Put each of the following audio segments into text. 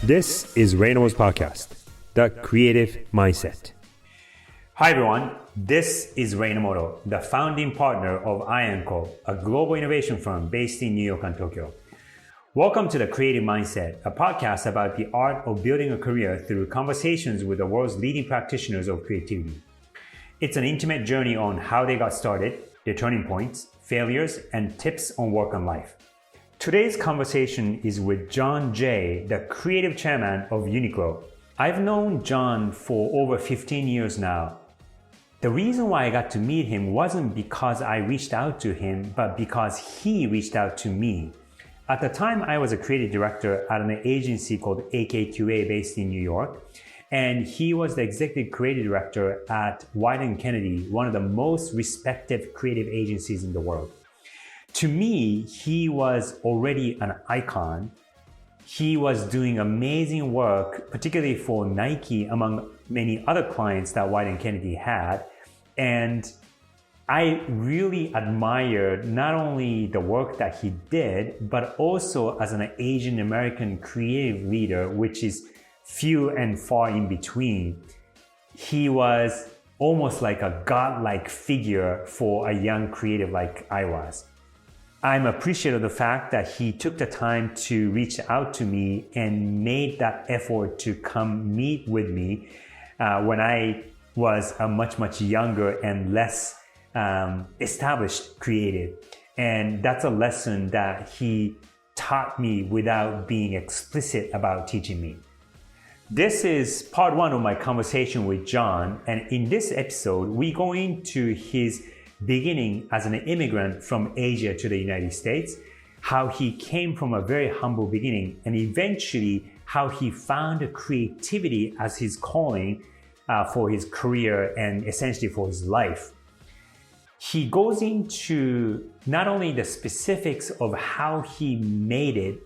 This is Reino's podcast, The Creative Mindset. Hi everyone, this is Reinomoto, the founding partner of IANCO, a global innovation firm based in New York and Tokyo. Welcome to The Creative Mindset, a podcast about the art of building a career through conversations with the world's leading practitioners of creativity. It's an intimate journey on how they got started, their turning points, failures, and tips on work and life. Today's conversation is with John Jay, the creative chairman of Uniqlo. I've known John for over 15 years now. The reason why I got to meet him wasn't because I reached out to him, but because he reached out to me. At the time, I was a creative director at an agency called AKQA based in New York, and he was the executive creative director at Wieden Kennedy, one of the most respected creative agencies in the world. To me, he was already an icon. He was doing amazing work, particularly for Nike, among many other clients that Wieden Kennedy had. And I really admired not only the work that he did, but also as an Asian American creative leader, which is few and far in between. He was almost like a godlike figure for a young creative like I was. I'm appreciative of the fact that he took the time to reach out to me and made that effort to come meet with me when I was a much younger and less established creative. And that's a lesson that he taught me without being explicit about teaching me. This is part one of my conversation with John, and in this episode, we go into his beginning as an immigrant from Asia to the United States, how he came from a very humble beginning, and eventually how he found creativity as his calling for his career and essentially for his life. He goes into not only the specifics of how he made it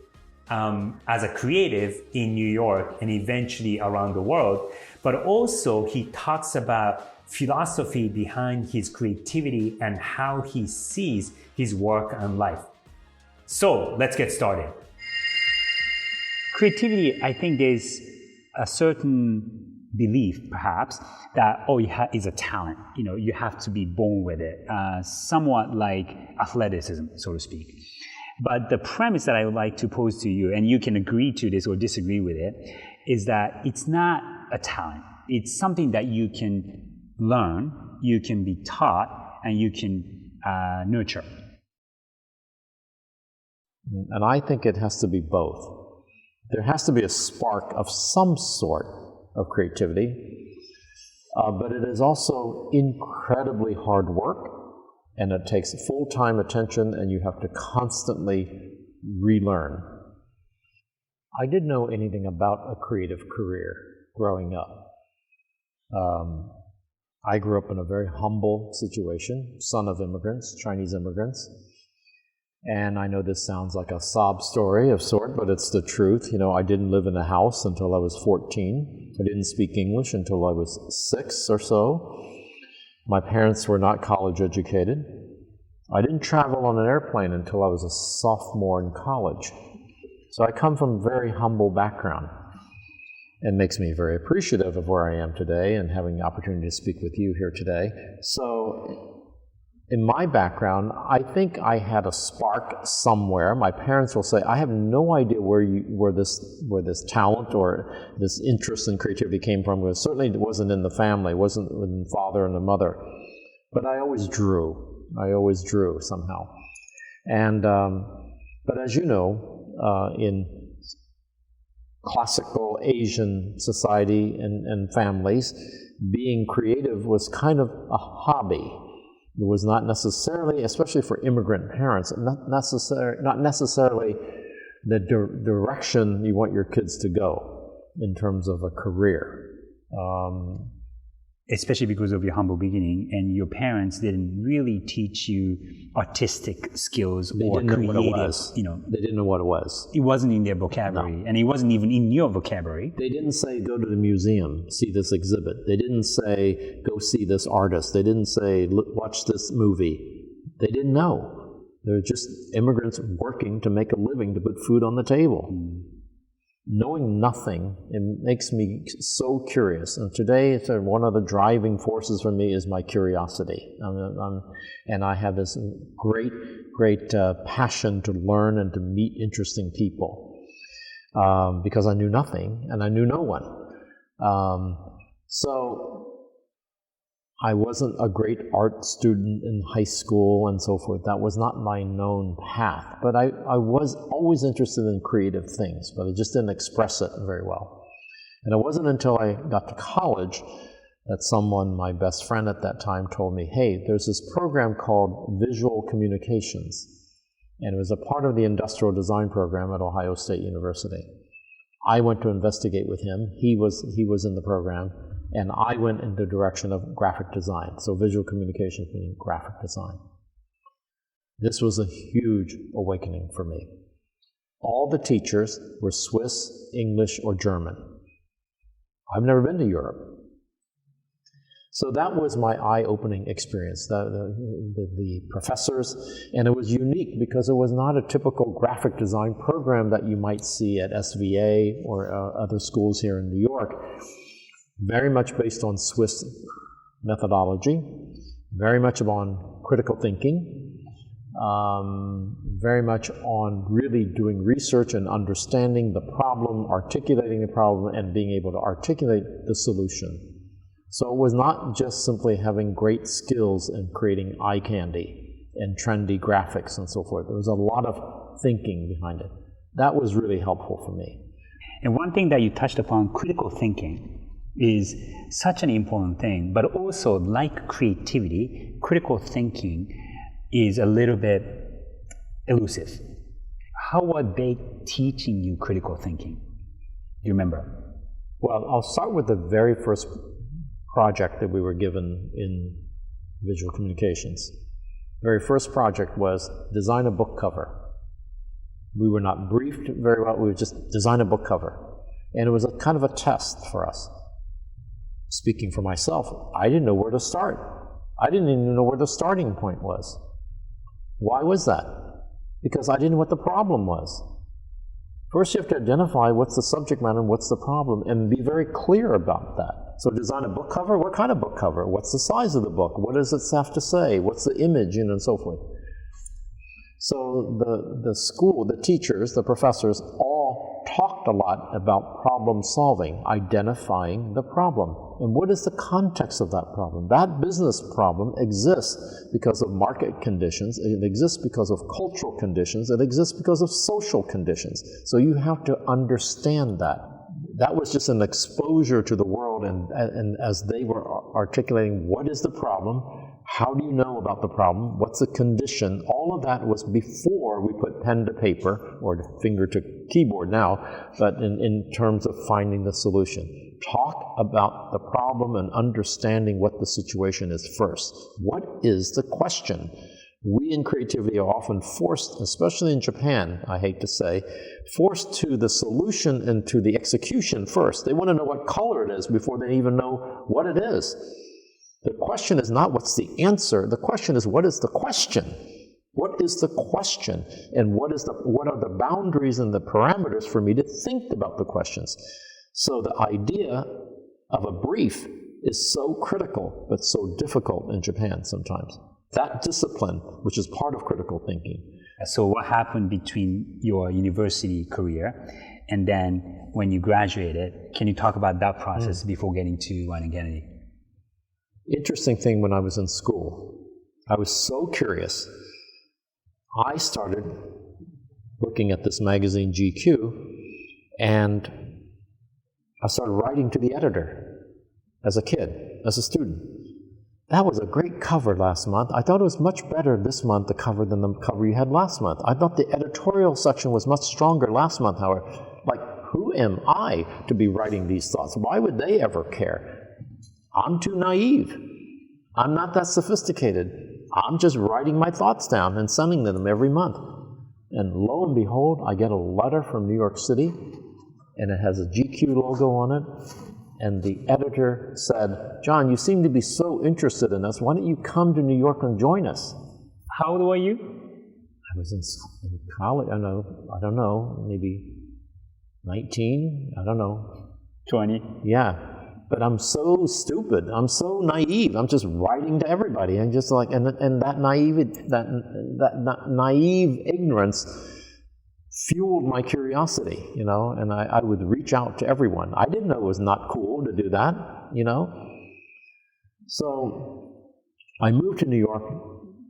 as a creative in New York and eventually around the world, but also he talks about philosophy behind his creativity and how he sees his work and life. So let's get started. Creativity, I think there's a certain belief perhaps that, is a talent. You have to be born with it, somewhat like athleticism, so to speak. But the premise that I would like to pose to you, and you can agree to this or disagree with it, is that it's not a talent. It's something that you can learn, you can be taught, and you can nurture. And I think it has to be both. There has to be a spark of some sort of creativity, but it is also incredibly hard work, and it takes full-time attention, and you have to constantly relearn. I didn't know anything about a creative career growing up. I grew up in a very humble situation, son of immigrants, Chinese immigrants. And I know this sounds like a sob story of sort, but it's the truth. I didn't live in a house until I was 14. I didn't speak English until I was 6 or so. My parents were not college educated. I didn't travel on an airplane until I was a sophomore in college. So I come from a very humble background. It makes me very appreciative of where I am today and having the opportunity to speak with you here today. So in my background, I think I had a spark somewhere. My parents will say, I have no idea where this talent or this interest in creativity came from. It certainly wasn't in the family, it wasn't with the father and the mother. But I always drew. Somehow. And but as you know, in classical Asian society and families, being creative was kind of a hobby. It was not necessarily, especially for immigrant parents, not necessarily the direction you want your kids to go in terms of a career. Especially because of your humble beginning, and your parents didn't really teach you artistic skills or creative. They didn't know what it was. It wasn't in their vocabulary, and it wasn't even in your vocabulary. They didn't say, go to the museum, see this exhibit. They didn't say, go see this artist. They didn't say, watch this movie. They didn't know. They're just immigrants working to make a living, to put food on the table. knowing nothing, it makes me so curious. And today, it's one of the driving forces for me is my curiosity. And I have this great passion to learn and to meet interesting people because I knew nothing and I knew no one. So I wasn't a great art student in high school and so forth. That was not my known path. But I was always interested in creative things, but I just didn't express it very well. And it wasn't until I got to college that someone, my best friend at that time, told me, hey, there's this program called Visual Communications. And it was a part of the industrial design program at Ohio State University. I went to investigate with him. He was in the program. And I went in the direction of graphic design. So visual communication meaning graphic design. This was a huge awakening for me. All the teachers were Swiss, English, or German. I've never been to Europe. So that was my eye-opening experience, the professors. And it was unique because it was not a typical graphic design program that you might see at SVA or other schools here in New York. Very much based on Swiss methodology, very much on critical thinking, very much on really doing research and understanding the problem, articulating the problem, and being able to articulate the solution. So it was not just simply having great skills in creating eye candy and trendy graphics and so forth. There was a lot of thinking behind it. That was really helpful for me. And one thing that you touched upon, critical thinking, is such an important thing, but also like creativity, critical thinking is a little bit elusive. How are they teaching you critical thinking? Do you remember? Well, I'll start with the very first project that we were given in visual communications. The very first project was design a book cover. We were not briefed very well, we would just design a book cover. And it was a kind of a test for us. Speaking for myself, I didn't know where to start. I didn't even know where the starting point was. Why was that? Because I didn't know what the problem was. First, you have to identify what's the subject matter and what's the problem, and be very clear about that. So design a book cover? What kind of book cover? What's the size of the book? What does it have to say? What's the image, and so forth. So the school, the teachers, the professors, all talked a lot about problem solving, identifying the problem. And what is the context of that problem? That business problem exists because of market conditions, it exists because of cultural conditions, it exists because of social conditions. So you have to understand that. That was just an exposure to the world, and as they were articulating what is the problem, how do you know about the problem, what's the condition, all of that was before we put pen to paper, or finger to keyboard now, but in terms of finding the solution. Talk about the problem and understanding what the situation is first. What is the question? We in creativity are often forced, especially in Japan, I hate to say, forced to the solution and to the execution first. They want to know what color it is before they even know what it is. The question is not what's the answer. The question is what is the question? What is the question? And what are the boundaries and the parameters for me to think about the questions? So the idea of a brief is so critical, but so difficult in Japan sometimes. That discipline, which is part of critical thinking. So what happened between your university career and then when you graduated? Can you talk about that process before getting to Wieden Kennedy? Interesting thing, when I was in school, I was so curious. I started looking at this magazine, GQ, and I started writing to the editor as a kid, as a student. That was a great cover last month. I thought it was much better this month, the cover, than the cover you had last month. I thought the editorial section was much stronger last month, however. Like, who am I to be writing these thoughts? Why would they ever care? I'm too naive. I'm not that sophisticated. I'm just writing my thoughts down and sending them every month. And lo and behold, I get a letter from New York City, and it has a GQ logo on it. And the editor said, "John, you seem to be so interested in us. Why don't you come to New York and join us?" How old were you? I was in college. I don't know, maybe 19, I don't know. 20. Yeah. But I'm so stupid. I'm so naive. I'm just writing to everybody, and just like, and that naive ignorance fueled my curiosity, and I would reach out to everyone. I didn't know it was not cool to do that, So I moved to New York,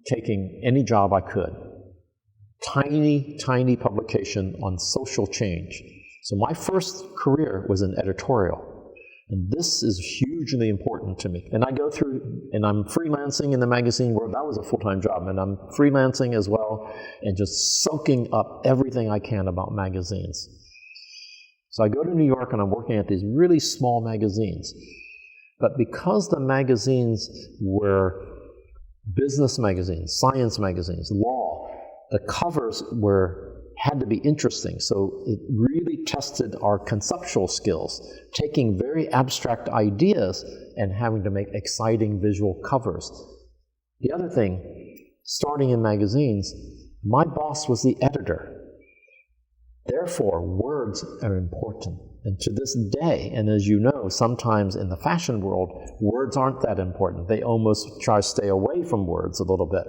taking any job I could. Tiny publication on social change. So my first career was in editorial. And this is hugely important to me. And I go through, and I'm freelancing in the magazine world. That was a full-time job. And I'm freelancing as well, and just soaking up everything I can about magazines. So I go to New York, and I'm working at these really small magazines. But because the magazines were business magazines, science magazines, law, the covers had to be interesting. So it really tested our conceptual skills, taking very abstract ideas and having to make exciting visual covers. The other thing, starting in magazines, my boss was the editor. Therefore, words are important. And to this day, and as you know, sometimes in the fashion world, words aren't that important. They almost try to stay away from words a little bit.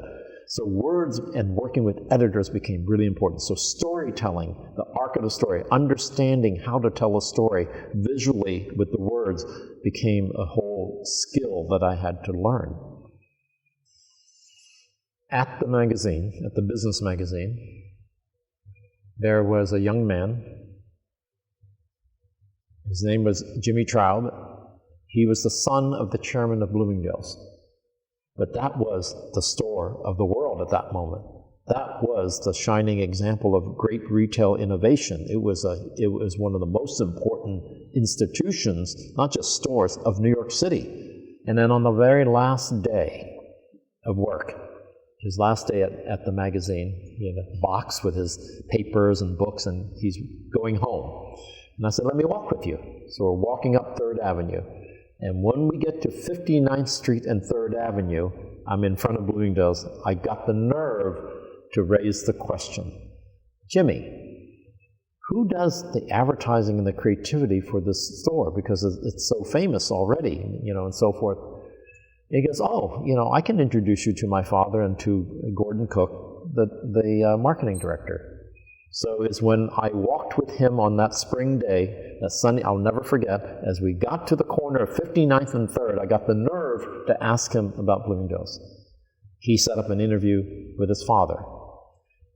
So words and working with editors became really important. So storytelling, the arc of the story, understanding how to tell a story visually with the words became a whole skill that I had to learn. At the magazine, at the business magazine, there was a young man. His name was Jimmy Traub. He was the son of the chairman of Bloomingdales. But that was the store of the world at that moment. That was the shining example of great retail innovation. It was one of the most important institutions, not just stores, of New York City. And then on the very last day of work, his last day at the magazine, he had a box with his papers and books, and he's going home. And I said, let me walk with you. So we're walking up 3rd Avenue. And when we get to 59th Street and 3rd Avenue, I'm in front of Bloomingdale's. I got the nerve to raise the question, Jimmy, who does the advertising and the creativity for this store? Because it's so famous already, and so forth. He goes, I can introduce you to my father and to Gordon Cook, the marketing director. So it's when I walked with him on that spring day, that Sunday, I'll never forget, as we got to the corner of 59th and 3rd, I got the nerve to ask him about Bloomingdale's. He set up an interview with his father,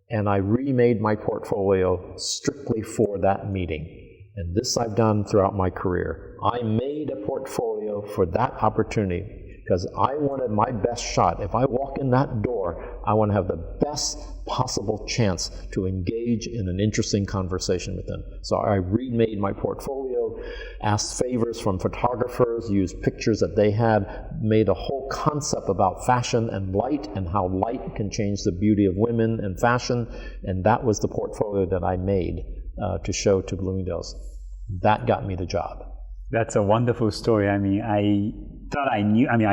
and I remade my portfolio strictly for that meeting. And this I've done throughout my career. I made a portfolio for that opportunity because I wanted my best shot. If I walk in that door, I want to have the best possible chance to engage in an interesting conversation with them. So I remade my portfolio, asked favors from photographers, used pictures that they had, made a whole concept about fashion and light and how light can change the beauty of women and fashion. And that was the portfolio that I made to show to Bloomingdale's. That got me the job. That's a wonderful story. I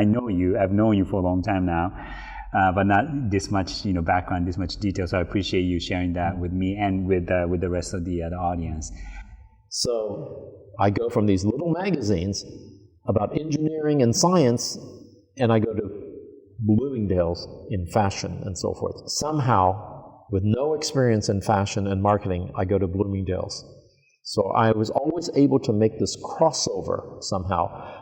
know you. I've known you for a long time now, but not this much, background, this much detail. So I appreciate you sharing that with me and with the rest of the audience. So I go from these little magazines about engineering and science, and I go to Bloomingdale's in fashion and so forth. Somehow, with no experience in fashion and marketing, I go to Bloomingdale's. So I was always able to make this crossover somehow,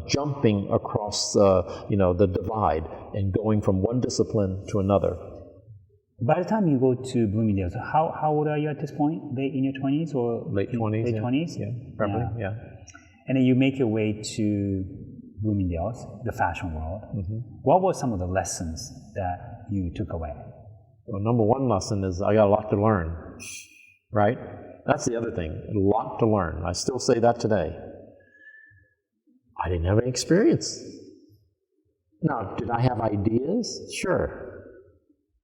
jumping across the divide and going from one discipline to another. By the time you go to Bloomingdale's, how old are you at this point? In your 20s or late 20s? Late 20s? Yeah, probably, yeah. And then you make your way to Bloomingdale's, the fashion world. Mm-hmm. What were some of the lessons that you took away? Well, number one lesson is I got a lot to learn, right? That's the other thing, a lot to learn. I still say that today. I didn't have any experience. Now, did I have ideas? Sure.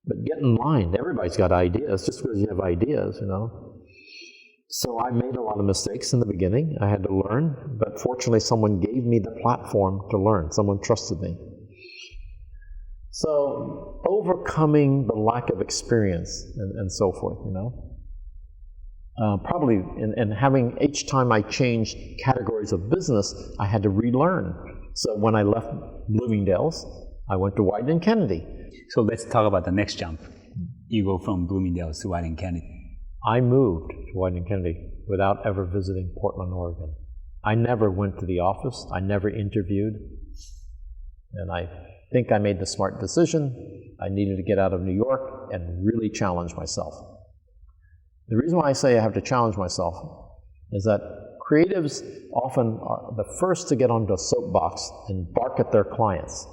But get in line. Everybody's got ideas, just because you have ideas, So I made a lot of mistakes in the beginning. I had to learn, but fortunately someone gave me the platform to learn. Someone trusted me. So overcoming the lack of experience and so forth, Probably, and having each time I changed categories of business, I had to relearn. So when I left Bloomingdales, I went to Wieden Kennedy. So let's talk about the next jump. You go from Bloomingdales to Wieden Kennedy. I moved to Wieden Kennedy without ever visiting Portland, Oregon. I never went to the office. I never interviewed. And I think I made the smart decision. I needed to get out of New York and really challenge myself. The reason why I say I have to challenge myself is that creatives often are the first to get onto a soapbox and bark at their clients.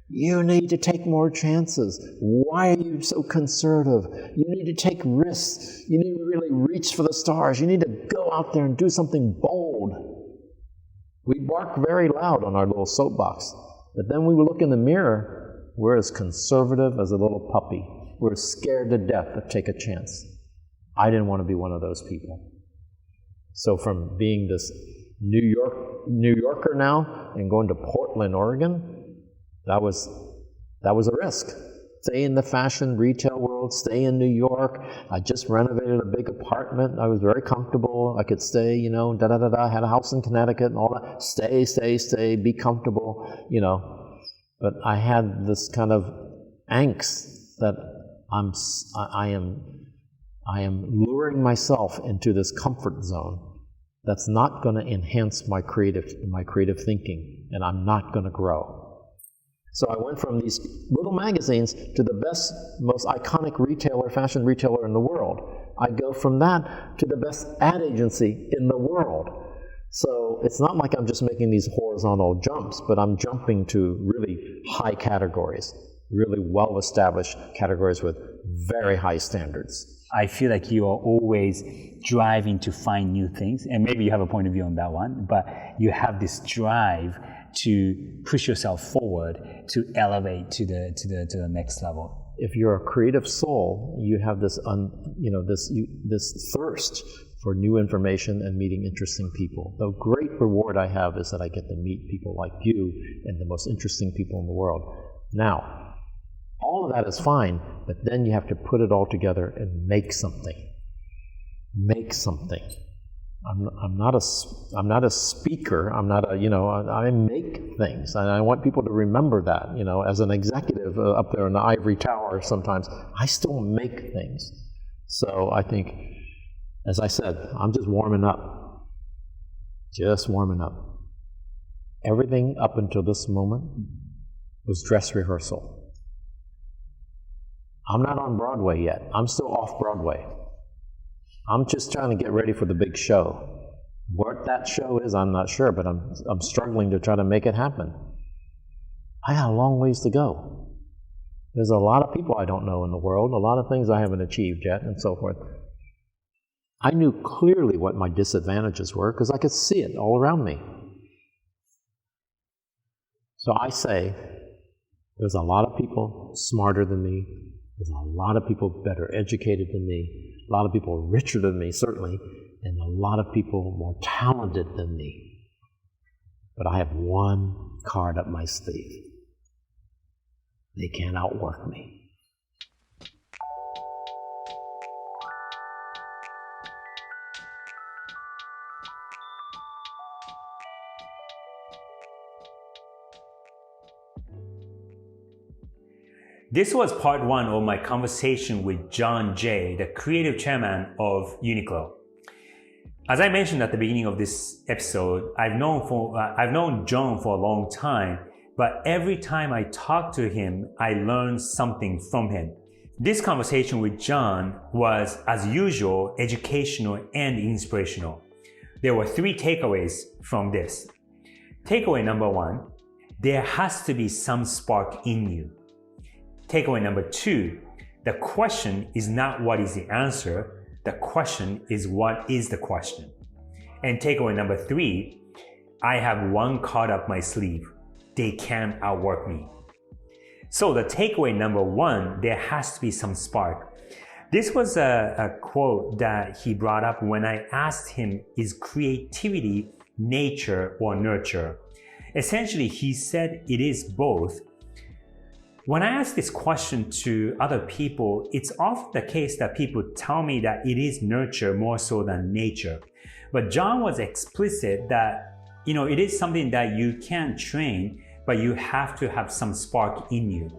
You need to take more chances. Why are you so conservative? You need to take risks. You need to really reach for the stars. You need to go out there and do something bold. We bark very loud on our little soapbox, but then we look in the mirror, we're as conservative as a little puppy. We're scared to death to take a chance. I didn't want to be one of those people. So from being this New Yorker now and going to Portland, Oregon, that was a risk. Stay in the fashion retail world, stay in New York. I just renovated a big apartment. I was very comfortable. I could stay, I had a house in Connecticut and all that. Stay, be comfortable, But I had this kind of angst that I am luring myself into this comfort zone that's not going to enhance my creative thinking, and I'm not going to grow. So I went from these little magazines to the best, most iconic fashion retailer in the world. I go from that to the best ad agency in the world. So it's not like I'm just making these horizontal jumps, but I'm jumping to really high categories, really well-established categories with very high standards. I feel like you are always driving to find new things, and maybe you have a point of view on that one, but you have this drive to push yourself forward, to elevate to the next level. If you're a creative soul, you have this this thirst for new information and meeting interesting people. The great reward I have is that I get to meet people like you and the most interesting people in the world. Now, all of that is fine, but then you have to put it all together and make something. Make something. I'm not a speaker. I make things, and I want people to remember that. As an executive up there in the ivory tower, sometimes I still make things. So I think, as I said, I'm just warming up. Just warming up. Everything up until this moment was dress rehearsal. I'm not on Broadway yet. I'm still off Broadway. I'm just trying to get ready for the big show. What that show is, I'm not sure, but I'm struggling to try to make it happen. I got a long ways to go. There's a lot of people I don't know in the world, a lot of things I haven't achieved yet, and so forth. I knew clearly what my disadvantages were because I could see it all around me. So I say, there's a lot of people smarter than me. There's a lot of people better educated than me, a lot of people richer than me, certainly, and a lot of people more talented than me. But I have one card up my sleeve. They can't outwork me. This was part one of my conversation with John Jay, the creative chairman of Uniqlo. As I mentioned at the beginning of this episode, I've known John for a long time, but every time I talk to him, I learn something from him. This conversation with John was, as usual, educational and inspirational. There were 3 takeaways from this. Takeaway number 1, there has to be some spark in you. Takeaway number 2, the question is not what is the answer, the question is what is the question. And takeaway number 3, I have one card up my sleeve. They can't outwork me. So the takeaway number 1, there has to be some spark. This was a quote that he brought up when I asked him, is creativity nature or nurture? Essentially, he said it is both. When I ask this question to other people, it's often the case that people tell me that it is nurture more so than nature. But John was explicit that, it is something that you can train, but you have to have some spark in you.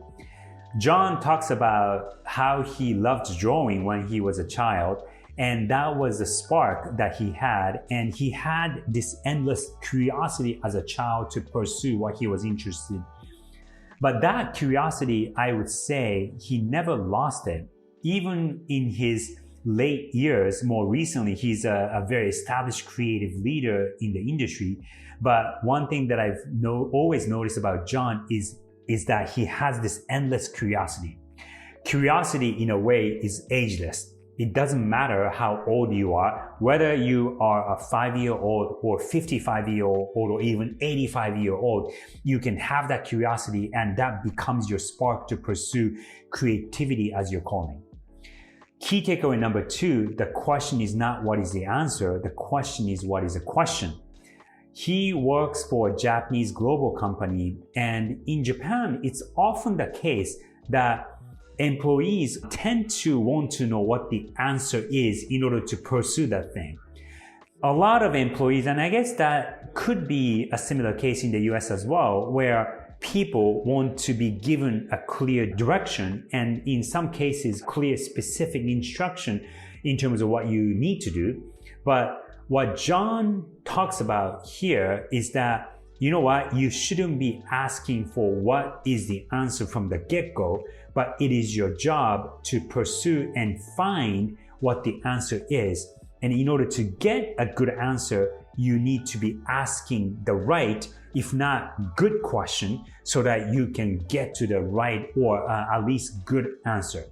John talks about how he loved drawing when he was a child, and that was the spark that he had, and he had this endless curiosity as a child to pursue what he was interested in. But that curiosity, I would say, he never lost it. Even in his late years, more recently, he's a very established creative leader in the industry. But one thing that I've always noticed about John is that he has this endless curiosity. Curiosity, in a way, is ageless. It doesn't matter how old you are, whether you are a 5-year-old or 55-year-old or even 85-year-old, you can have that curiosity and that becomes your spark to pursue creativity as your calling. Key takeaway number 2, the question is not what is the answer, the question is what is the question. He works for a Japanese global company, and in Japan, it's often the case that employees tend to want to know what the answer is in order to pursue that thing. A lot of employees, and I guess that could be a similar case in the US as well, where people want to be given a clear direction and in some cases clear specific instruction in terms of what you need to do. But what John talks about here is that, you shouldn't be asking for what is the answer from the get-go, but it is your job to pursue and find what the answer is. And in order to get a good answer, you need to be asking the right, if not good question, so that you can get to the right or at least good answer.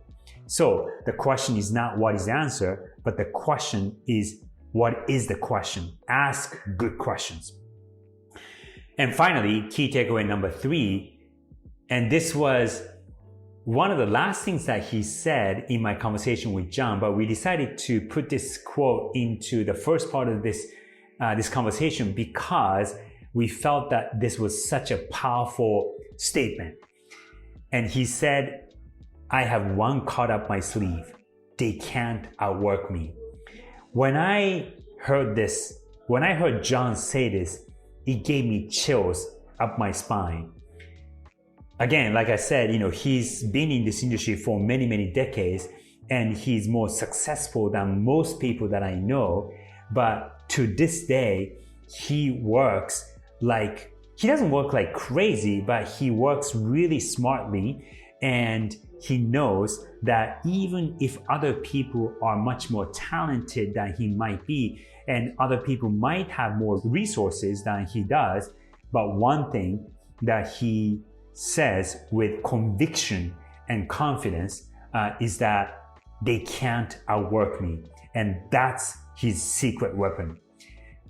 So the question is not what is the answer, but the question is what is the question? Ask good questions. And finally, key takeaway number 3, and this was one of the last things that he said in my conversation with John, but we decided to put this quote into the first part of this conversation because we felt that this was such a powerful statement. And he said, I have one card up my sleeve. They can't outwork me. When I heard John say this, it gave me chills up my spine. Again, like I said, he's been in this industry for many, many decades, and he's more successful than most people that I know. But to this day, he doesn't work like crazy, but he works really smartly, and he knows that even if other people are much more talented than he might be, and other people might have more resources than he does, but one thing that he says with conviction and confidence is that they can't outwork me. And that's his secret weapon.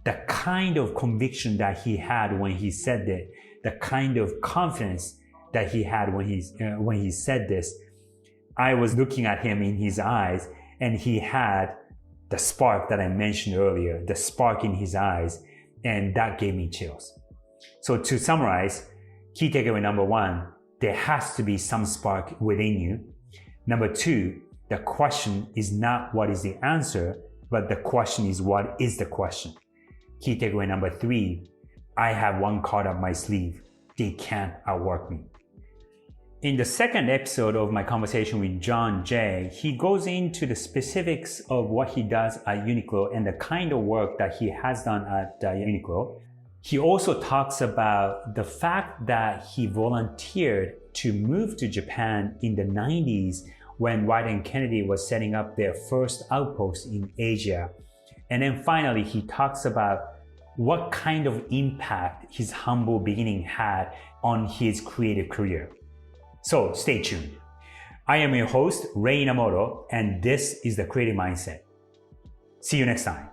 The kind of conviction that he had when he said that, the kind of confidence that he had when he said this, I was looking at him in his eyes, and he had the spark that I mentioned earlier, the spark in his eyes, and that gave me chills. So to summarize, key takeaway number 1, there has to be some spark within you. Number 2, the question is not what is the answer, but the question is what is the question. Key takeaway number 3, I have one card up my sleeve. They can't outwork me. In the second episode of my conversation with John Jay, he goes into the specifics of what he does at Uniqlo and the kind of work that he has done at Uniqlo. He also talks about the fact that he volunteered to move to Japan in the 90s when Wieden Kennedy was setting up their first outpost in Asia. And then finally, he talks about what kind of impact his humble beginning had on his creative career. So stay tuned. I am your host, Ray Inamoto, and this is The Creative Mindset. See you next time.